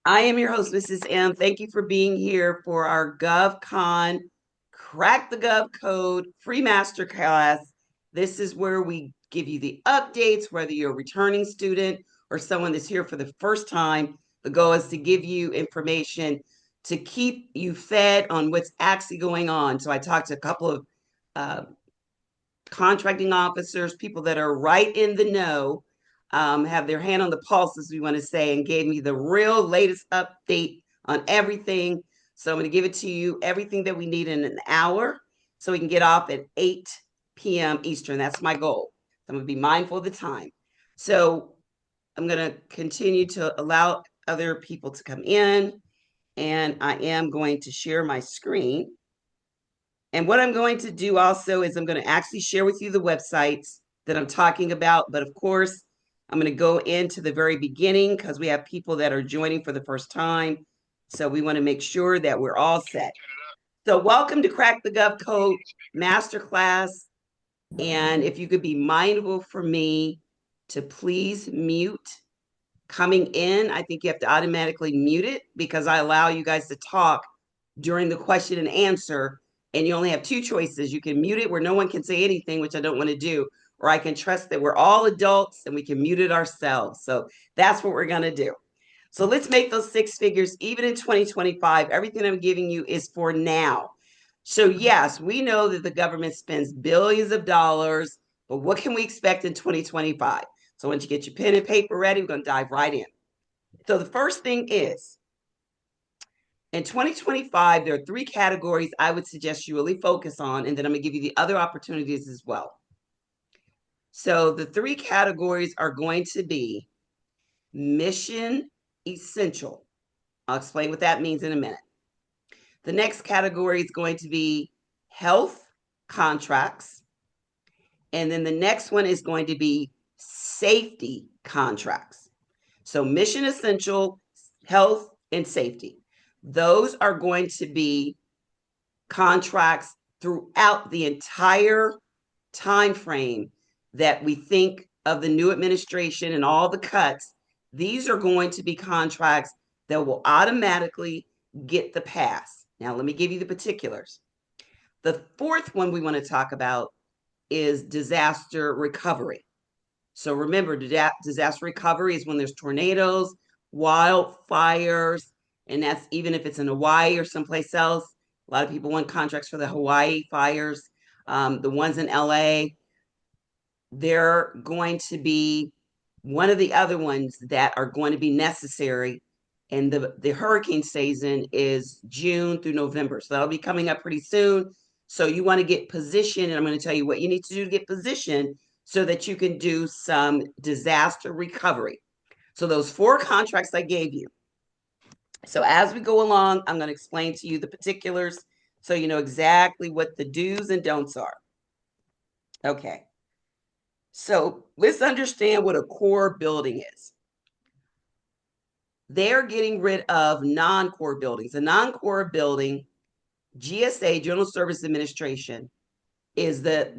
I am your host, Mrs. M. Thank you for being here for our GovCon Crack the Gov Code free masterclass. This is where we give you the updates, whether you're a returning student or someone that's here for the first time. The goal is to give you information to keep you fed on what's actually going on. So I talked to a couple of uh, contracting officers, people that are right in the know, have their hand on the pulse, as we want to say, and gave me the real latest update on everything. So I'm going to give it to you, everything that we need in an hour, so we can get off at 8 p.m. Eastern. That's my goal. I'm going to be mindful of the time. So I'm going to continue to allow other people to come in, and I am going to share my screen. And what I'm going to do also is I'm going to actually share with you the websites that I'm talking about. But of course, I'm going to go into the very beginning because we have people that are joining for the first time. So we want to make sure that we're all set. So welcome to Crack the Gov Code Masterclass. And if you could be mindful for me to please mute coming in, I think you have to automatically mute it because I allow you guys to talk during the question and answer. And you only have two choices. You can mute it where no one can say anything, which I don't want to do, or I can trust that we're all adults and we can mute it ourselves. So that's what we're going to do. So let's make those six figures even in 2025. Everything I'm giving you is for now. So yes, we know that the government spends billions of dollars, but what can we expect in 2025? So once you get your pen and paper ready, we're going to dive right in. So the first thing is, in 2025, there are three categories I would suggest you really focus on, and then I'm going to give you the other opportunities as well. So the three categories are going to be mission essential. I'll explain what that means in a minute. The next category is going to be health contracts. And then the next one is going to be safety contracts. So mission essential, health, and safety. Those are going to be contracts throughout the entire time frame that we think of the new administration and all the cuts. These are going to be contracts that will automatically get the pass. Now, let me give you the particulars. The fourth one we want to talk about is disaster recovery. So remember, disaster recovery is when there's tornadoes, wildfires, and that's even if it's in Hawaii or someplace else. A lot of people want contracts for the Hawaii fires. The ones in LA, they're going to be one of the other ones that are going to be necessary. And the hurricane season is June through November. So that'll be coming up pretty soon. So you want to get positioned, and I'm going to tell you what you need to do to get positioned so that you can do some disaster recovery. So those four contracts I gave you. So as we go along, I'm going to explain to you the particulars so you know exactly what the do's and don'ts are. Okay. So let's understand what a core building is. They're getting rid of non-core buildings. A non-core building, GSA, General Service Administration, is the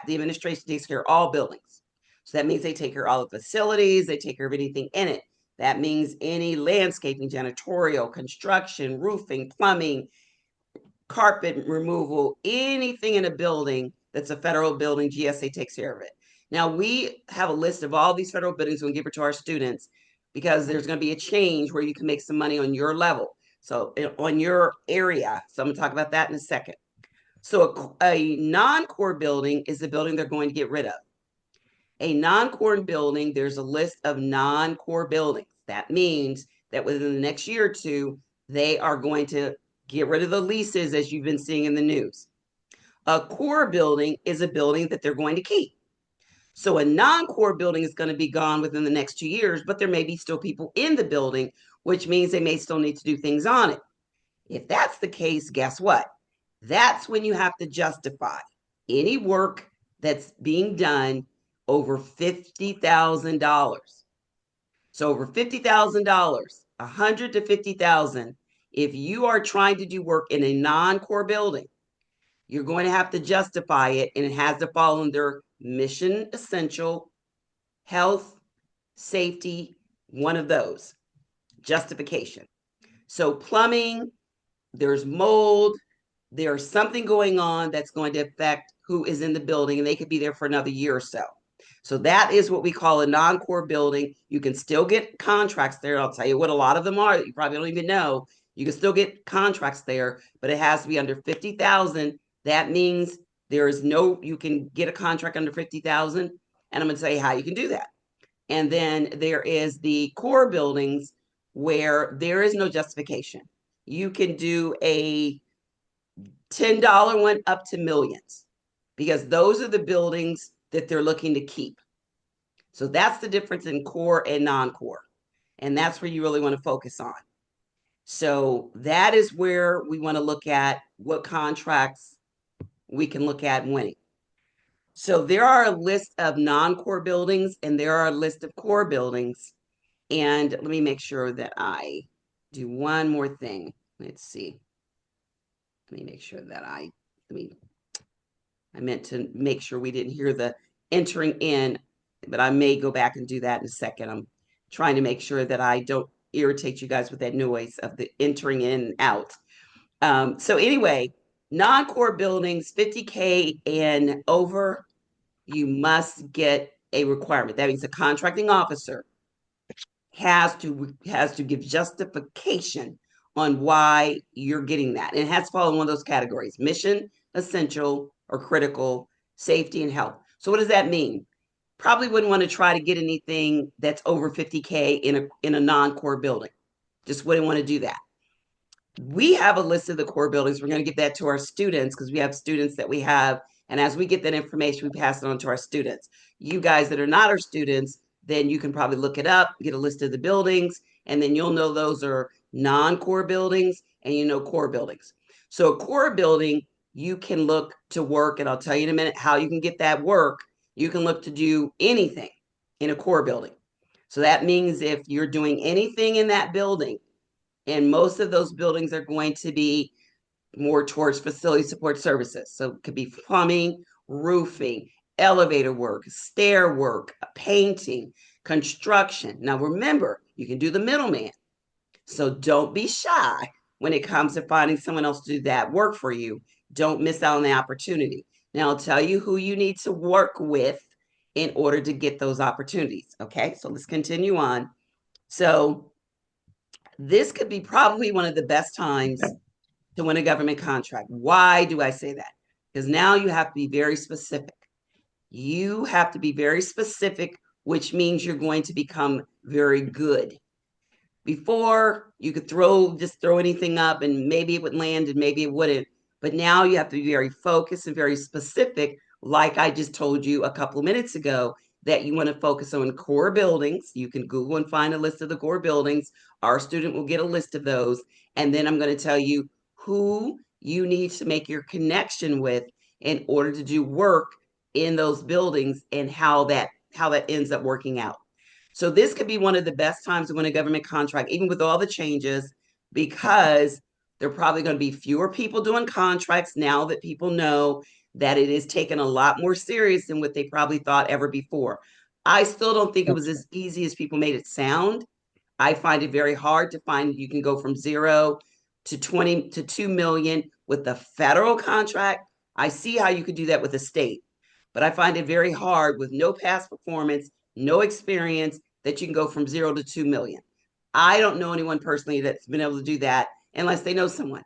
administration takes care of all buildings. So that means they take care of all the facilities, they take care of anything in it. That means any landscaping, janitorial, construction, roofing, plumbing, carpet removal, anything in a building that's a federal building, GSA takes care of it. Now, we have a list of all these federal buildings we'll give it to our students because there's going to be a change where you can make some money on your level. So on your area. So I'm going to talk about that in a second. So a non-core building is the building they're going to get rid of. A non-core building, there's a list of non-core buildings. That means that within the next year or two, they are going to get rid of the leases as you've been seeing in the news. A core building is a building that they're going to keep. So a non-core building is going to be gone within the next 2 years, but there may be still people in the building, which means they may still need to do things on it. If that's the case, guess what? That's when you have to justify any work that's being done over $50,000. So over $50,000, 100 to 50,000. If you are trying to do work in a non-core building, you're going to have to justify it, and it has to fall under mission essential, health, safety, one of those. justification. So plumbing, there's mold, there's something going on that's going to affect who is in the building, and they could be there for another year or so. So that is what we call a non-core building. You can still get contracts there. I'll tell you what a lot of them are that you probably don't even know. You can still get contracts there, but it has to be under 50,000. That means there is no, you can get a contract under 50,000. And I'm going to tell you how you can do that. And then there is the core buildings where there is no justification. You can do a $10 one up to millions because those are the buildings that they're looking to keep. So that's the difference in core and non-core. And that's where you really want to focus on. So that is where we want to look at what contracts we can look at winning. So there are a list of non-core buildings and there are a list of core buildings. And let me make sure that I do one more thing. Let's see. Let me make sure that I meant to make sure we didn't hear the entering in, but I may go back and do that in a second. I'm trying to make sure that I don't irritate you guys with that noise of the entering in and out. So anyway, non-core buildings, 50K and over, you must get a requirement. That means the contracting officer has to give justification on why you're getting that. And it has to fall in one of those categories: mission, essential, or critical, safety, and health. So what does that mean? Probably wouldn't want to try to get anything that's over 50K in a non-core building. Just wouldn't want to do that. We have a list of the core buildings. We're going to give that to our students because we have students that we have. And as we get that information, we pass it on to our students. You guys that are not our students, then you can probably look it up, get a list of the buildings, and then you'll know those are non-core buildings and you know core buildings. So a core building, you can look to work, and I'll tell you in a minute how you can get that work. You can look to do anything in a core building. So that means if you're doing anything in that building, and most of those buildings are going to be more towards facility support services. So it could be plumbing, roofing, elevator work, stair work, painting, construction. Now remember, you can do the middleman. So don't be shy when it comes to finding someone else to do that work for you. Don't miss out on the opportunity. Now I'll tell you who you need to work with in order to get those opportunities. Okay, so let's continue on. So this could be probably one of the best times to win a government contract. Why do I say that? Because now you have to be very specific. You have to be very specific, which means you're going to become very good. Before, you could just throw anything up and maybe it would land and maybe it wouldn't. But now you have to be very focused and very specific, like I just told you a couple of minutes ago, that you want to focus on core buildings. You can Google and find a list of the core buildings. Our student will get a list of those. And then I'm going to tell you who you need to make your connection with in order to do work in those buildings and how that ends up working out. So this could be one of the best times to win a government contract, even with all the changes, because there are probably going to be fewer people doing contracts now that people know that it is taken a lot more serious than what they probably thought ever before. I still don't think it was as easy as people made it sound. I find it very hard to find you can go from 0 to 20 to 2 million with the federal contract. I see how you could do that with the state, but I find it very hard with no past performance, no experience, that you can go from 0 to 2 million. I don't know anyone personally that's been able to do that unless they know someone.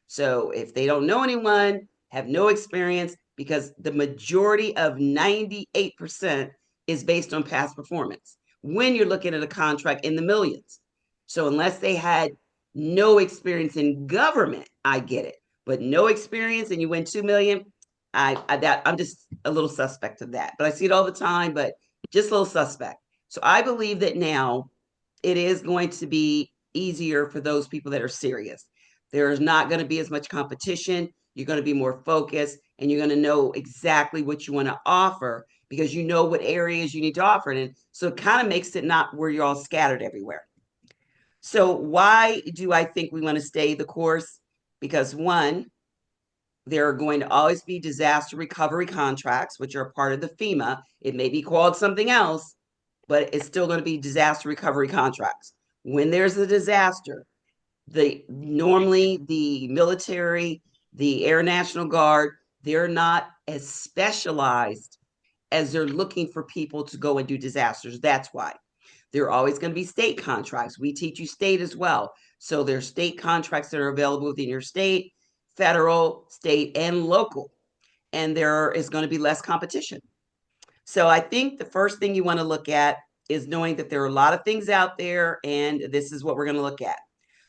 So if they don't know anyone, have no experience, because the majority of 98% is based on past performance when you're looking at a contract in the millions. So unless they had no experience in government, I get it. But no experience and you win 2 million, I'm just a little suspect of that. But I see it all the time, but just a little suspect. So I believe that now it is going to be easier for those people that are serious. There is not going to be as much competition. You're going to be more focused and you're going to know exactly what you want to offer because you know what areas you need to offer it in. So it kind of makes it not where you're all scattered everywhere. So why do I think we want to stay the course? Because one, there are going to always be disaster recovery contracts, which are part of the FEMA. It may be called something else, but it's still going to be disaster recovery contracts. When there's a disaster, normally the military, the Air National Guard, they're not as specialized as they're looking for people to go and do disasters. That's why. There are always going to be state contracts. We teach you state as well. So there's state contracts that are available within your state, federal, state, and local. And there is going to be less competition. So I think the first thing you want to look at is knowing that there are a lot of things out there, and this is what we're going to look at.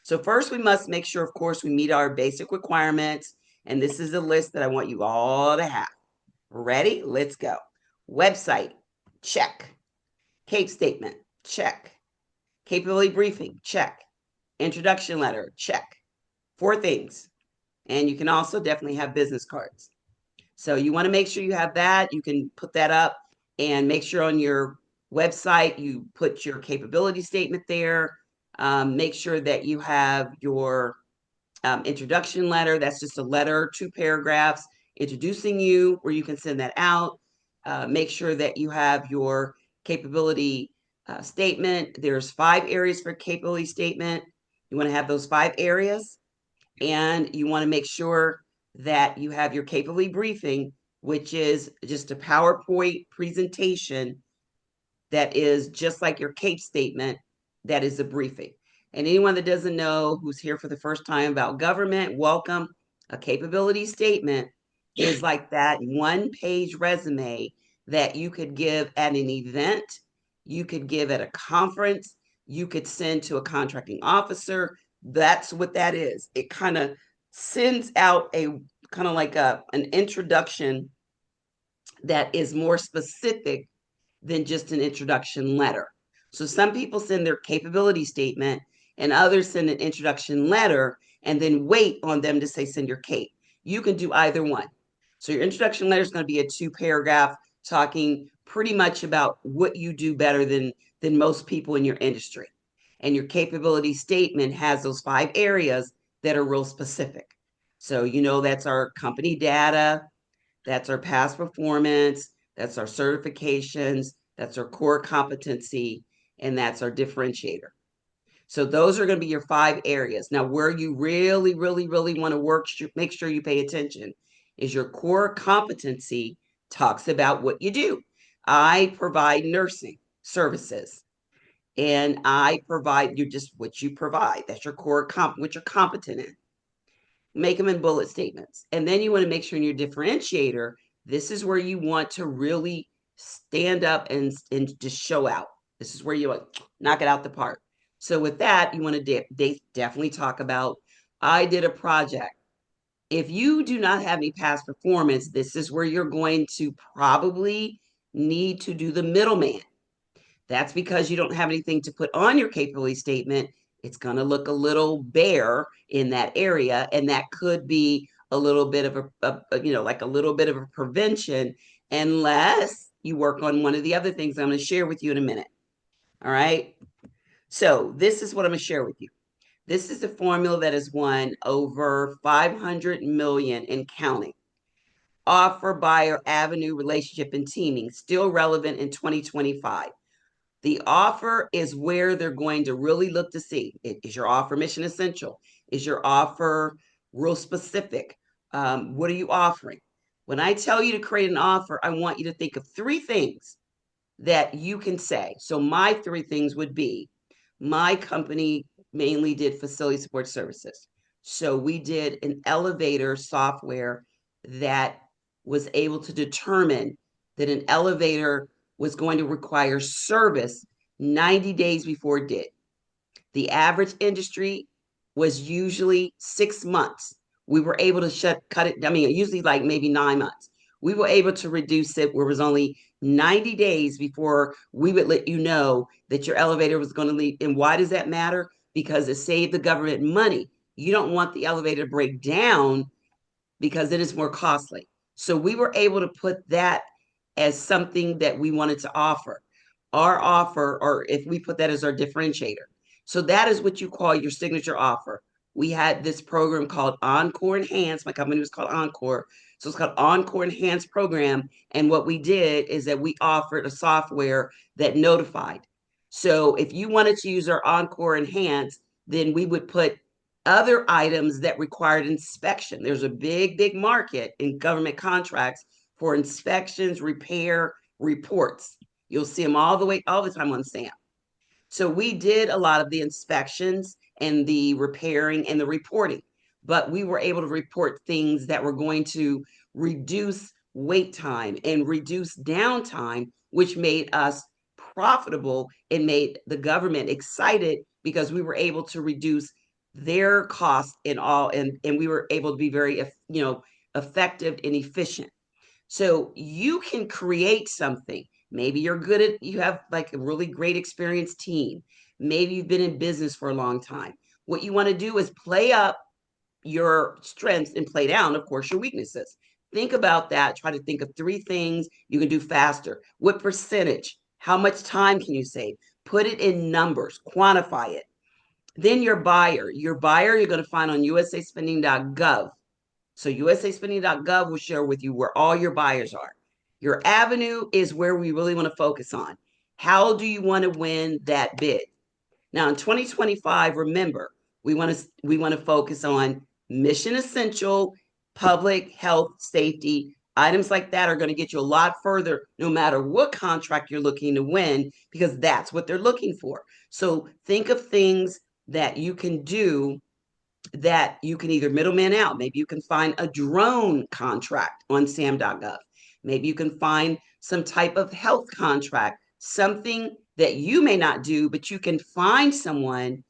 So first, we must make sure, of course, we meet our basic requirements. And this is a list that I want you all to have. Ready? Let's go. Website, check. CAPE statement, check. Capability briefing, check. Introduction letter, check. 4 things. And you can also definitely have business cards. So you want to make sure you have that. You can put that up and make sure on your website you put your capability statement there. Make sure that you have your introduction letter. That's just a letter, 2 paragraphs introducing you, where you can send that out. Make sure that you have your capability statement. There's 5 areas for capability statement. You want to have those 5 areas, and you want to make sure that you have your capability briefing, which is just a PowerPoint presentation that is just like your CAPE statement, that is a briefing. And anyone that doesn't know, who's here for the first time about government, welcome. A capability statement is like that 1-page resume that you could give at an event, you could give at a conference, you could send to a contracting officer. That's what that is. It kind of sends out a kind of like an introduction that is more specific than just an introduction letter. So some people send their capability statement and others send an introduction letter and then wait on them to say, send your CAPE. You can do either one. So your introduction letter is going to be a 2-paragraph talking pretty much about what you do better than most people in your industry. And your capability statement has those 5 areas that are real specific. So, that's our company data, that's our past performance, that's our certifications, that's our core competency, and that's our differentiator. So those are going to be your 5 areas. Now, where you really, really, really want to work, make sure you pay attention, is your core competency talks about what you do. I provide nursing services, and I provide you just what you provide. That's your core what you're competent in. Make them in bullet statements. And then you want to make sure in your differentiator, this is where you want to really stand up and just show out. This is where you knock it out the park. So with that, you want to definitely talk about, I did a project. If you do not have any past performance, this is where you're going to probably need to do the middleman. That's because you don't have anything to put on your capability statement. It's going to look a little bare in that area, and that could be a little bit of like a little bit of a prevention, unless you work on one of the other things I'm going to share with you in a minute. All right. So this is what I'm going to share with you. This is the formula that has won over 500 million in counting. Offer, buyer, avenue, relationship, and teaming, still relevant in 2025. The offer is where they're going to really look to see, is your offer mission essential? Is your offer real specific? What are you offering? When I tell you to create an offer, I want you to think of 3 things that you can say. So my 3 things would be, my company mainly did facility support services. So we did an elevator software that was able to determine that an elevator was going to require service 90 days before it did. The average industry was usually 6 months. We were able to cut it. I mean, usually like maybe 9 months. We were able to reduce it where it was only 90 days before we would let you know that your elevator was going to leave. And why does that matter? Because it saved the government money. You don't want the elevator to break down because it is more costly. So we were able to put that as something that we wanted to offer. Our offer, or if we put that as our differentiator. So that is what you call your signature offer. We had this program called Encore Enhanced. My company was called Encore. So it's called Encore Enhanced program. And what we did is that we offered a software that notified. So if you wanted to use our Encore Enhance, then we would put other items that required inspection. There's a big market in government contracts for inspections, repair, reports. You'll see them all the time on SAM. So we did a lot of the inspections and the repairing and the reporting, but we were able to report things that were going to reduce wait time and reduce downtime, which made us profitable and made the government excited because we were able to reduce their costs and all, and we were able to be very, effective and efficient. So you can create something. Maybe you have like a really great experienced team. Maybe you've been in business for a long time. What you want to do is play up your strengths and play down, of course, your weaknesses. Think about that. Try to think of 3 things you can do faster. What percentage? How much time can you save? Put it in numbers, quantify it. Then your buyer you're going to find on usaspending.gov. So usaspending.gov will share with you where all your buyers are. Your avenue is where we really want to focus on. How do you want to win that bid? Now in 2025, remember, we want to focus on mission essential, public health, safety. Items like that are going to get you a lot further no matter what contract you're looking to win because that's what they're looking for. So think of things that you can do that you can either middleman out. Maybe you can find a drone contract on sam.gov. Maybe you can find some type of health contract, something that you may not do, but you can find someone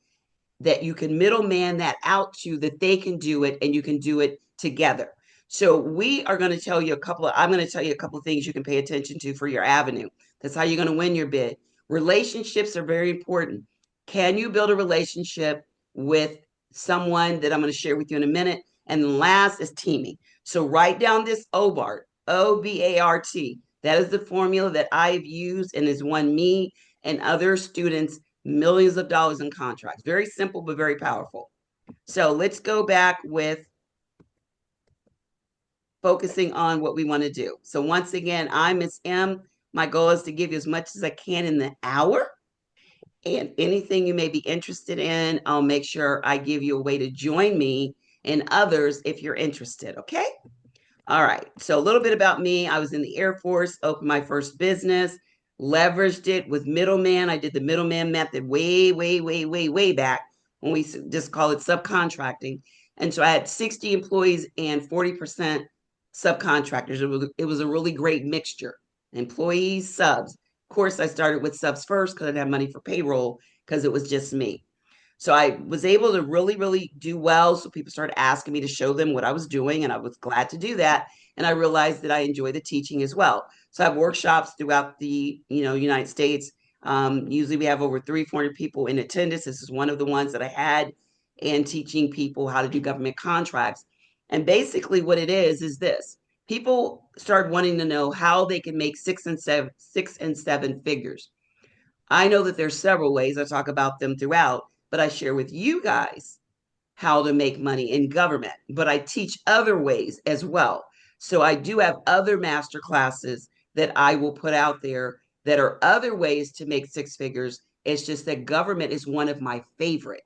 that you can middleman that out to that they can do it and you can do it together. So we are going to tell you I'm going to tell you a couple of things you can pay attention to for your avenue. That's how you're going to win your bid. Relationships are very important. Can you build a relationship with someone that I'm going to share with you in a minute? And then last is teaming. So write down this OBART, OBART. That is the formula that I've used and has won me and other students millions of dollars in contracts. Very simple, but very powerful. So let's go back with focusing on what we want to do. So once again, I'm Miss M. My goal is to give you as much as I can in the hour. And anything you may be interested in, I'll make sure I give you a way to join me and others if you're interested. Okay. All right. So a little bit about me. I was in the Air Force, opened my first business, leveraged it with middleman. I did the middleman method way back when we just call it subcontracting. And so I had 60 employees and 40% subcontractors. It was a really great mixture. Employees, subs. Of course, I started with subs first because I didn't have money for payroll because it was just me. So I was able to really do well. So people started asking me to show them what I was doing, and I was glad to do that. And I realized that I enjoy the teaching as well. So I have workshops throughout the United States. Usually we have over 300-400 people in attendance. This is one of the ones that I had, and teaching people how to do government contracts. And basically what it is this. People start wanting to know how they can make 6 and 7 figures. I know that there's several ways. I talk about them throughout, but I share with you guys how to make money in government, but I teach other ways as well. So I do have other master classes that I will put out there that are other ways to make 6 figures. It's just that government is one of my favorite.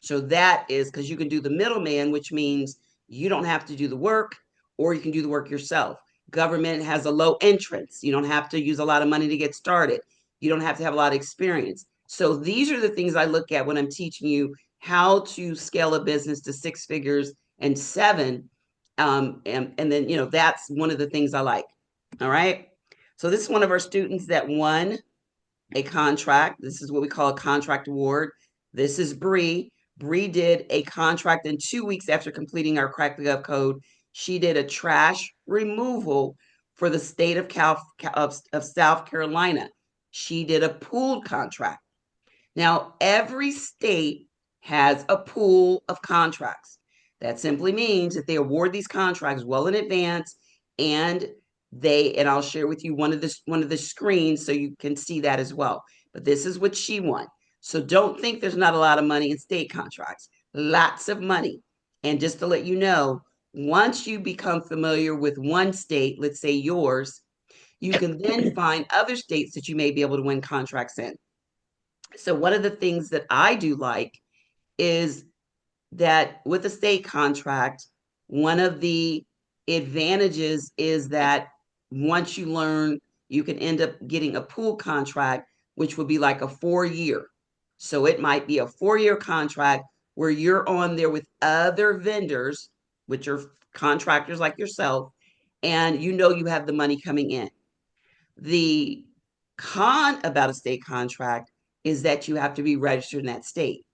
So that is because you can do the middleman, which means you don't have to do the work, or you can do the work yourself. Government has a low entrance. You don't have to use a lot of money to get started. You don't have to have a lot of experience. So these are the things I look at when I'm teaching you how to scale a business to 6 figures and 7. And then, that's one of the things I like. All right. So this is one of our students that won a contract. This is what we call a contract award. This is Bree. Bree did a contract in 2 weeks after completing our Crack the Gov code. She did a trash removal for the state of South Carolina. She did a pooled contract. Now, every state has a pool of contracts. That simply means that they award these contracts well in advance, and I'll share with you one of the screens so you can see that as well. But this is what she won. So don't think there's not a lot of money in state contracts. Lots of money. And just to let you know, once you become familiar with one state, let's say yours, you can then find other states that you may be able to win contracts in. So one of the things that I do like is that with a state contract, one of the advantages is that once you learn, you can end up getting a pool contract, which would be like a 4 year. So it might be a 4 year contract where you're on there with other vendors, which are contractors like yourself, and you know you have the money coming in. The con about a state contract is that you have to be registered in that state.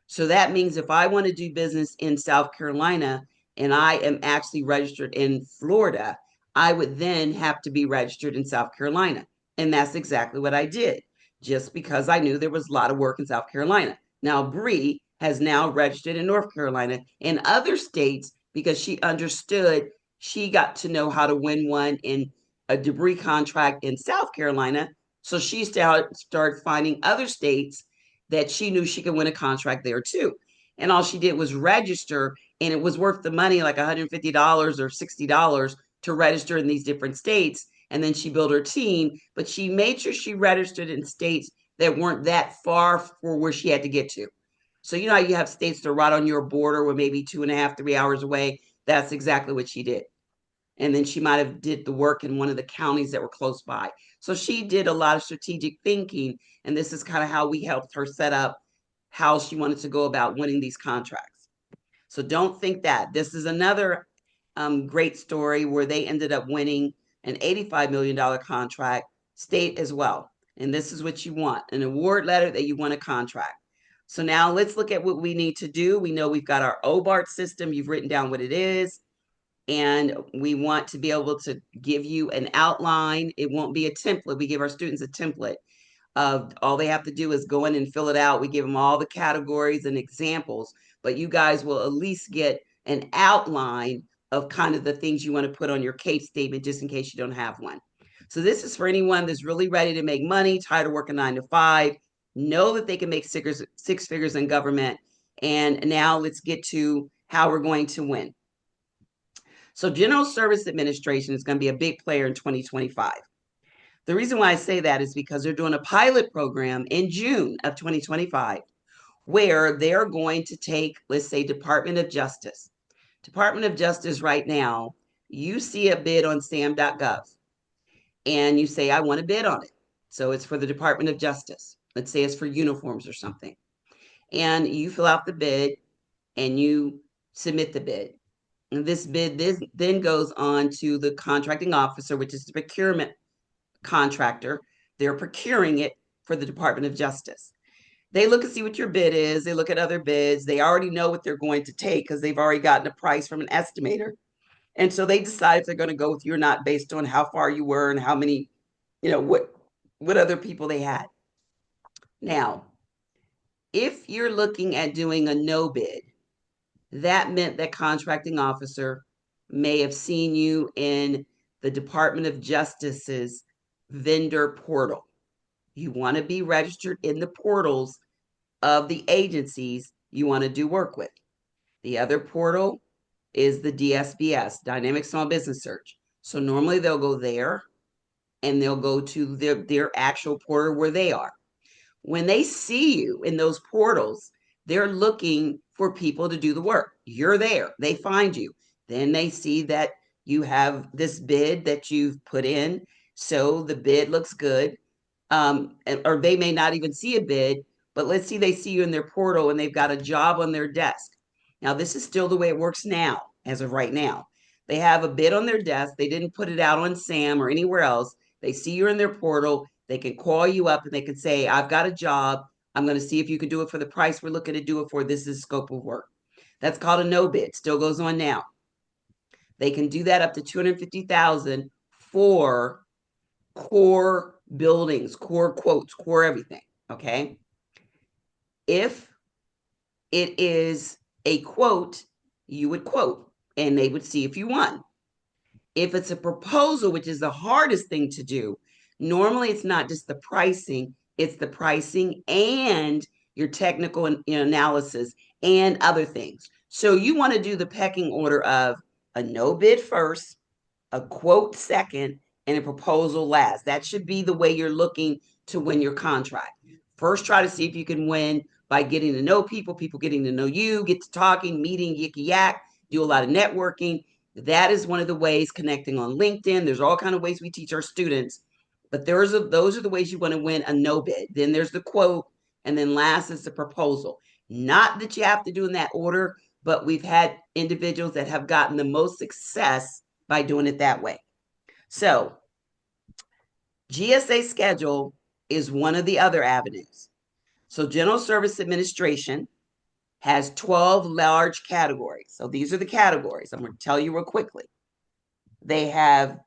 So that means if I want to do business in South Carolina and I am actually registered in Florida, I would then have to be registered in South Carolina. And that's exactly what I did, just because I knew there was a lot of work in South Carolina. Now, Bree has now registered in North Carolina and other states because she understood she got to know how to win one in a debris contract in South Carolina. So she started finding other states that she knew she could win a contract there too. And all she did was register, and it was worth the money, like $150 or $60 to register in these different states. And then she built her team, but she made sure she registered in states that weren't that far for where she had to get to. So you know how you have states that are right on your border, where maybe 2.5, 3 hours away. That's exactly what she did. And then she might have did the work in one of the counties that were close by. So she did a lot of strategic thinking, and this is kind of how we helped her set up how she wanted to go about winning these contracts. So don't think that. This is another great story where they ended up winning an $85 million contract, state as well. And this is what you want, an award letter that you won a contract. So now let's look at what we need to do. We know we've got our OBART system. You've written down what it is, and we want to be able to give you an outline. It won't be a template. We give our students a template of all they have to do is go in and fill it out. We give them all the categories and examples, but you guys will at least get an outline of kind of the things you want to put on your case statement just in case you don't have one. So this is for anyone that's really ready to make money, tired of working 9 to 5, know that they can make six figures in government. And now let's get to how we're going to win. So General Service Administration is going to be a big player in 2025. The reason why I say that is because they're doing a pilot program in June of 2025 where they're going to take, let's say, Department of Justice. Department of Justice right now, you see a bid on sam.gov and you say, I want to bid on it. So it's for the Department of Justice. Let's say it's for uniforms or something. And you fill out the bid and you submit the bid. And this bid then goes on to the contracting officer, which is the procurement contractor. They're procuring it for the Department of Justice. They look and see what your bid is. They look at other bids. They already know what they're going to take because they've already gotten a price from an estimator. And so they decide if they're going to go with you or not based on how far you were and how many, what other people they had. Now, if you're looking at doing a no bid, that meant that contracting officer may have seen you in the Department of Justice's vendor portal. You want to be registered in the portals of the agencies you want to do work with. The other portal is the DSBS, Dynamic Small Business Search. So normally they'll go there and they'll go to their actual portal where they are. When they see you in those portals, they're looking for people to do the work. You're there. They find you. Then they see that you have this bid that you've put in. So the bid looks good. Or they may not even see a bid, but let's see they see you in their portal and they've got a job on their desk. Now, this is still the way it works now, as of right now. They have a bid on their desk. They didn't put it out on SAM or anywhere else. They see you're in their portal. They can call you up and they can say, I've got a job. I'm going to see if you can do it for the price we're looking to do it for. This is scope of work. That's called a no bid. Still goes on now. They can do that up to 250,000 for core buildings, core quotes, core everything. Okay. If it is a quote, you would quote and they would see if you won. If it's a proposal, which is the hardest thing to do, normally it's not just the pricing, it's the pricing and your technical analysis and other things. So you want to do the pecking order of a no bid first, a quote second, and a proposal last. That should be the way you're looking to win your contract. First, try to see if you can win by getting to know people, people getting to know you, get to talking, meeting, yicky yak, do a lot of networking. That is one of the ways, connecting on LinkedIn. There's all kinds of ways we teach our students, but those are the ways you want to win a no bid. Then there's the quote, and then last is the proposal. Not that you have to do in that order, but we've had individuals that have gotten the most success by doing it that way. So GSA schedule is one of the other avenues. So General Service Administration has 12 large categories. So these are the categories. I'm going to tell you real quickly. They have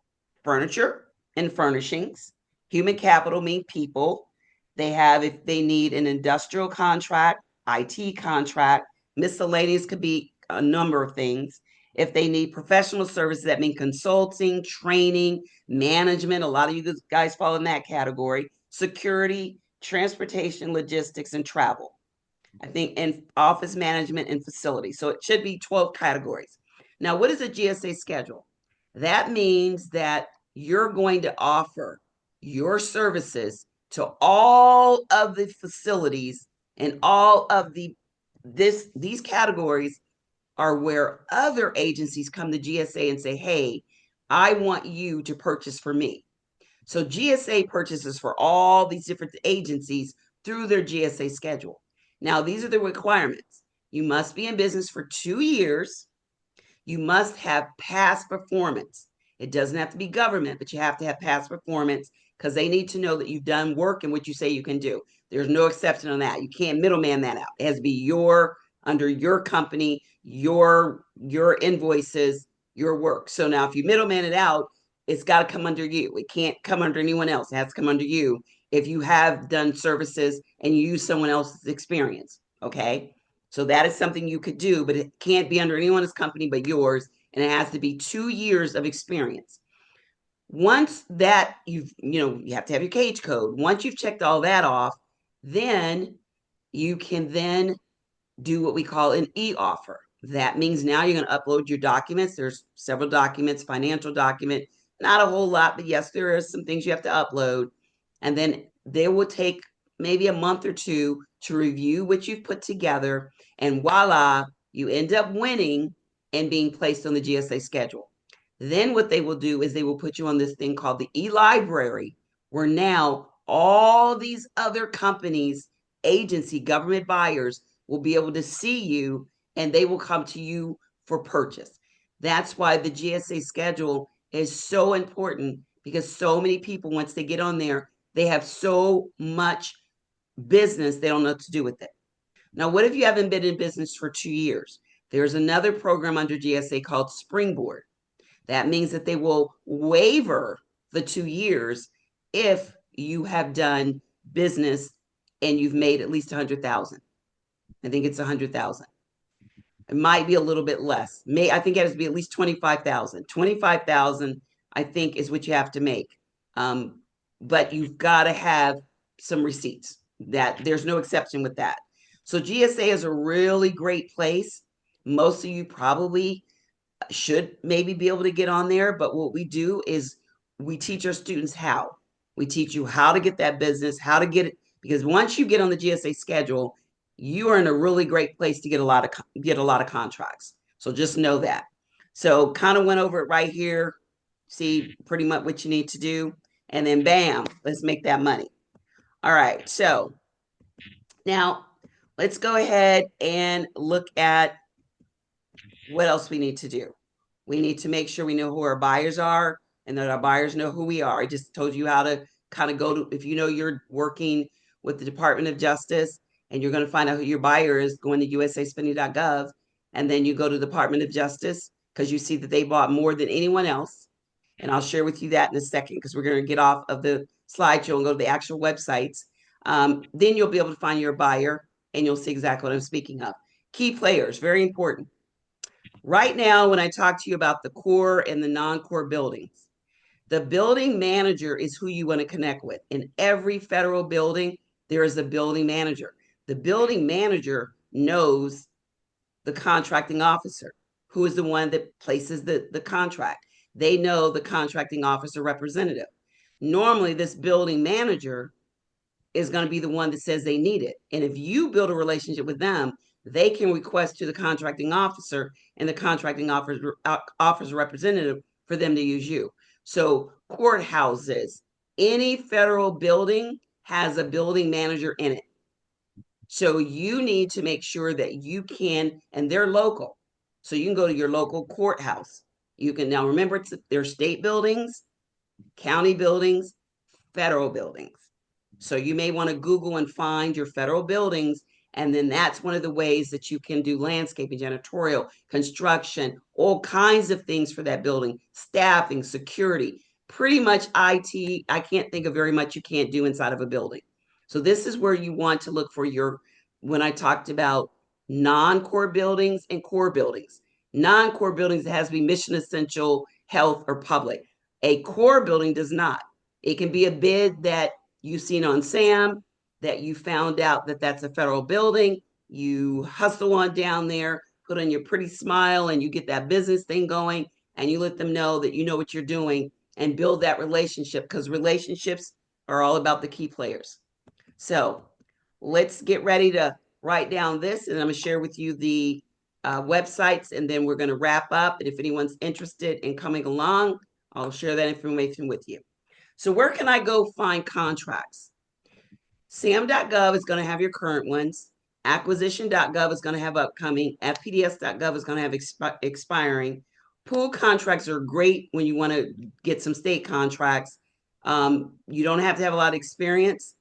furniture and furnishings, human capital, mean people. They have, if they need an industrial contract, IT contract, miscellaneous could be a number of things. If they need professional services, that mean consulting, training, management. A lot of you guys fall in that category. Security, transportation, logistics, and travel. I think, and office management and facility. So it should be 12 categories. Now, what is a GSA schedule? That means that you're going to offer your services to all of the facilities and all of these categories are where other agencies come to GSA and say, hey, I want you to purchase for me. So GSA purchases for all these different agencies through their GSA schedule. Now, these are the requirements. You must be in business for 2 years. You must have past performance. It doesn't have to be government, but you have to have past performance because they need to know that you've done work and what you say you can do. There's no exception on that. You can't middleman that out. It has to be under your company, your invoices, your work. So now if you middleman it out, it's got to come under you. It can't come under anyone else. It has to come under you if you have done services and you use someone else's experience. Okay. So that is something you could do, but it can't be under anyone's company but yours. And it has to be 2 years of experience. Once that you have to have your cage code. Once you've checked all that off, then you can then do what we call an e-offer. That means now you're going to upload your documents. There's several documents, financial document, not a whole lot, but yes, there are some things you have to upload. And then they will take maybe a month or two to review what you've put together. And voila, you end up winning and being placed on the GSA schedule. Then what they will do is they will put you on this thing called the e-library, where now all these other companies, agency, government buyers will be able to see you and they will come to you for purchase. That's why the GSA schedule is so important because so many people, once they get on there, they have so much business, they don't know what to do with it. Now, what if you haven't been in business for 2 years? There's another program under GSA called Springboard. That means that they will waiver the 2 years if you have done business and you've made at least 100,000. I think it's 100,000. It might be a little bit less. I think it has to be at least 25,000. 25,000, I think, is what you have to make. But you've got to have some receipts. That there's no exception with that. So GSA is a really great place. Most of you probably should maybe be able to get on there, but what we do is we teach our students how. We teach you how to get that business, how to get it, because once you get on the GSA schedule, you are in a really great place to get a lot of contracts. So just know that. So kind of went over it right here. See pretty much what you need to do, and then bam, let's make that money. All right. So now let's go ahead and look at what else we need to do. We need to make sure we know who our buyers are and that our buyers know who we are. I just told you how to kind of go to, if you know you're working with the Department of Justice and you're going to find out who your buyer is, going to usaspending.gov, and then you go to the Department of Justice because you see that they bought more than anyone else. And I'll share with you that in a second because we're going to get off of the slideshow and go to the actual websites. Then you'll be able to find your buyer and you'll see exactly what I'm speaking of. Key players, very important. Right now, when I talk to you about the core and the non-core buildings, the building manager is who you want to connect with. In every federal building, there is a building manager. The building manager knows the contracting officer, who is the one that places the contract. They know the contracting officer representative. Normally, this building manager is going to be the one that says they need it. And if you build a relationship with them, they can request to the contracting officer, and the contracting offers a representative for them to use you. So courthouses, any federal building has a building manager in it. So you need to make sure that you can, and they're local. So you can go to your local courthouse. You can now remember there's state buildings, county buildings, federal buildings. So you may want to Google and find your federal buildings. And then that's one of the ways that you can do landscaping, janitorial, construction, all kinds of things for that building, staffing, security, pretty much IT. I can't think of very much you can't do inside of a building. So this is where you want to look for your, when I talked about non-core buildings and core buildings. Non-core buildings, it has to be mission essential, health, or public. A core building does not. It can be a bid that you've seen on SAM, that you found out that that's a federal building. You hustle on down there, put on your pretty smile, and you get that business thing going, and you let them know that you know what you're doing and build that relationship, because relationships are all about the key players. So let's get ready to write down this, and I'm going to share with you the websites, and then we're going to wrap up. And if anyone's interested in coming along, I'll share that information with you. So where can I go find contracts? sam.gov is going to have your current ones. Acquisition.gov is going to have upcoming. fpds.gov is going to have expiring. Pool contracts are great when you want to get some state contracts. You don't have to have a lot of experience.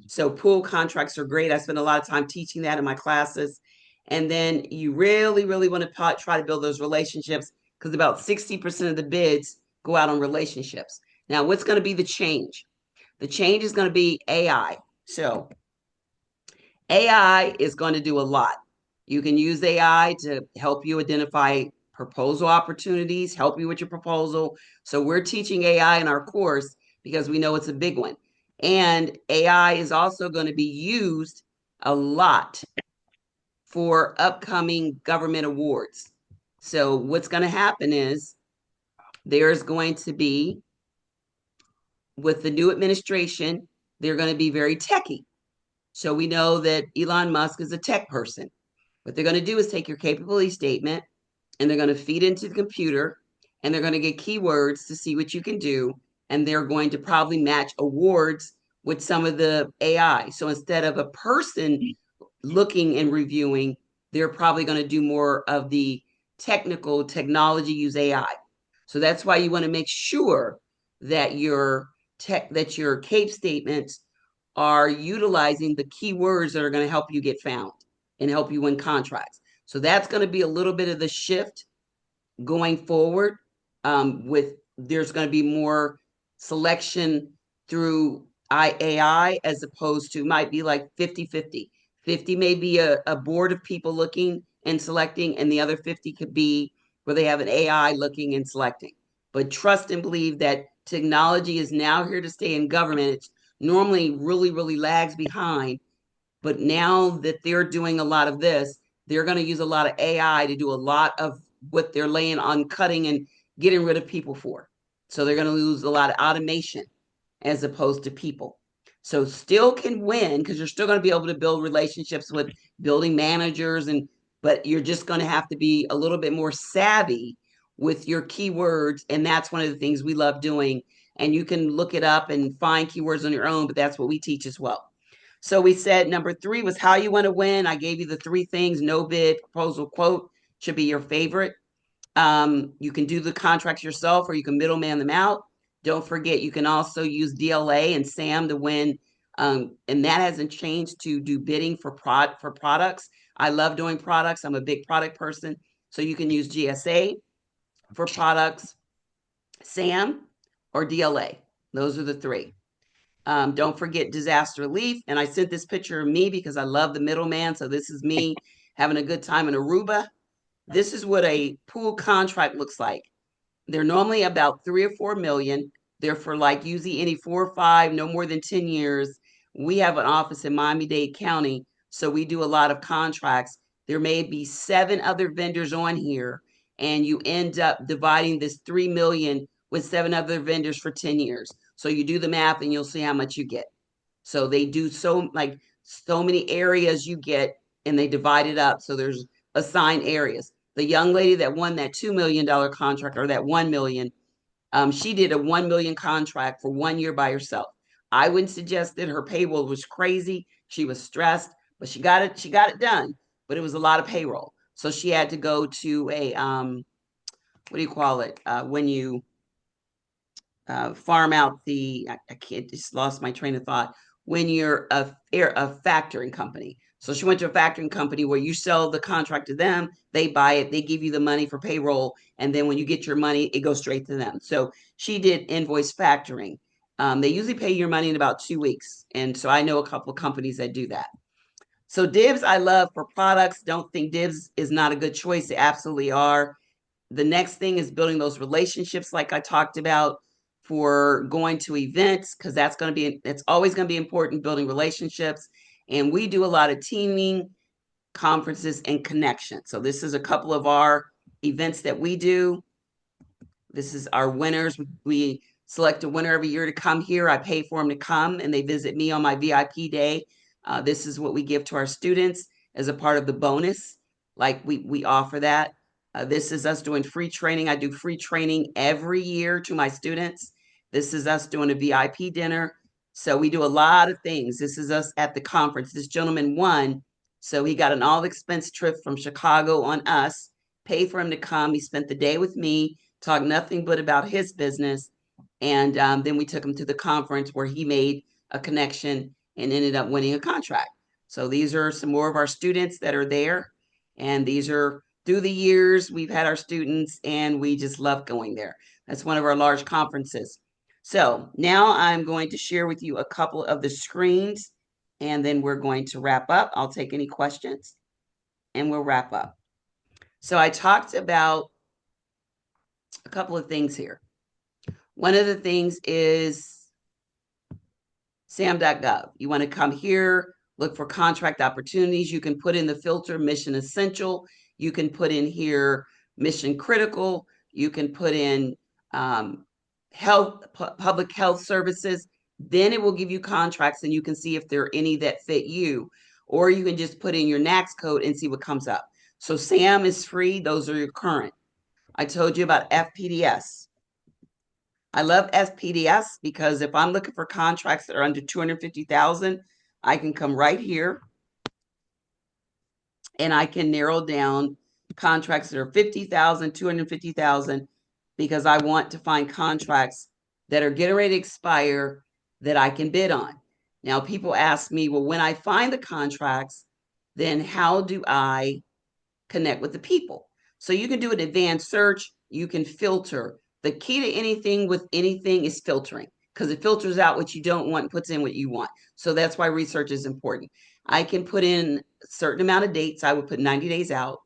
So pool contracts are great. I spend a lot of time teaching that in my classes. And then you really, really want to try to build those relationships, because about 60% of the bids go out on relationships. Now, what's going to be the change? The change is going to be AI. So AI is going to do a lot. You can use AI to help you identify proposal opportunities, help you with your proposal. So we're teaching AI in our course because we know it's a big one. And AI is also going to be used a lot for upcoming government awards. So what's going to happen is there's going to be, with the new administration, they're going to be very techy. So we know that Elon Musk is a tech person. What they're going to do is take your capability statement, and they're going to feed into the computer, and they're going to get keywords to see what you can do. And they're going to probably match awards with some of the AI. So instead of a person looking and reviewing, they're probably going to do more of the technical technology, use AI. So that's why you want to make sure that your CAPE statements are utilizing the keywords that are going to help you get found and help you win contracts. So that's going to be a little bit of the shift going forward. With there's going to be more selection through AI, as opposed to, might be like 50-50. 50 may be a board of people looking and selecting, and the other 50 could be where they have an AI looking and selecting. But trust and believe that technology is now here to stay in government. It's normally really, really lags behind. But now that they're doing a lot of this, they're going to use a lot of AI to do a lot of what they're laying on cutting and getting rid of people for. So they're going to lose a lot of automation as opposed to people. So still can win, because you're still going to be able to build relationships with building managers, but you're just going to have to be a little bit more savvy with your keywords. And that's one of the things we love doing. And you can look it up and find keywords on your own, but that's what we teach as well. So we said number 3 was how you want to win. I gave you the 3 things: no bid, proposal, quote should be your favorite. You can do the contracts yourself, or you can middleman them out. Don't forget, you can also use DLA and SAM to win. And that hasn't changed, to do bidding for products. I love doing products. I'm a big product person. So you can use GSA for products, SAM, or DLA. Those are the 3. Don't forget disaster relief. And I sent this picture of me because I love the middleman. So this is me having a good time in Aruba. This is what a pool contract looks like. They're normally about 3 or 4 million. They're for like usually any 4 or 5, no more than 10 years. We have an office in Miami-Dade County, so we do a lot of contracts. There may be 7 other vendors on here, and you end up dividing this 3 million with 7 other vendors for 10 years. So you do the math and you'll see how much you get. So they do so many areas you get, and they divide it up. So there's assigned areas. The young lady that won that $2 million contract, or that 1 million, she did a 1 million contract for 1 year by herself. I wouldn't suggest that her payroll was crazy. She was stressed, but she got it. She got it done. But it was a lot of payroll, so she had to go to a what do you call it when you farm out the, I can't, just lost my train of thought, when you're a factoring company. So she went to a factoring company where you sell the contract to them, they buy it, they give you the money for payroll, and then when you get your money, it goes straight to them. So she did invoice factoring. They usually pay your money in about 2 weeks, and so I know a couple of companies that do that. So Dibs, I love for products. Don't think Dibs is not a good choice. They absolutely are. The next thing is building those relationships, like I talked about, for going to events, because it's always going to be important, building relationships. And we do a lot of teaming, conferences, and connections. So this is a couple of our events that we do. This is our winners. We select a winner every year to come here. I pay for them to come, and they visit me on my VIP day. This is what we give to our students as a part of the bonus. Like we offer that. This is us doing free training. I do free training every year to my students. This is us doing a VIP dinner. So we do a lot of things. This is us at the conference. This gentleman won. So he got an all expense trip from Chicago on us, paid for him to come. He spent the day with me, talked nothing but about his business. And then we took him to the conference where he made a connection and ended up winning a contract. So these are some more of our students that are there. And these are through the years, we've had our students, and we just love going there. That's one of our large conferences. So now I'm going to share with you a couple of the screens, and then we're going to wrap up. I'll take any questions, and we'll wrap up. So I talked about a couple of things here. One of the things is sam.gov. You want to come here, look for contract opportunities. You can put in the filter mission essential. You can put in here mission critical. You can put in public health services. Then it will give you contracts, and you can see if there are any that fit you. Or you can just put in your NAICS code and see what comes up. So SAM is free. Those are your current. I told you about FPDS. I love FPDS because if I'm looking for contracts that are under 250,000, I can come right here and I can narrow down contracts that are 50,000, 250,000, because I want to find contracts that are getting ready to expire that I can bid on. Now, people ask me, well, when I find the contracts, then how do I connect with the people? So you can do an advanced search, you can filter. The key to anything with anything is filtering, because it filters out what you don't want and puts in what you want. So that's why research is important. I can put in a certain amount of dates. I would put 90 days out.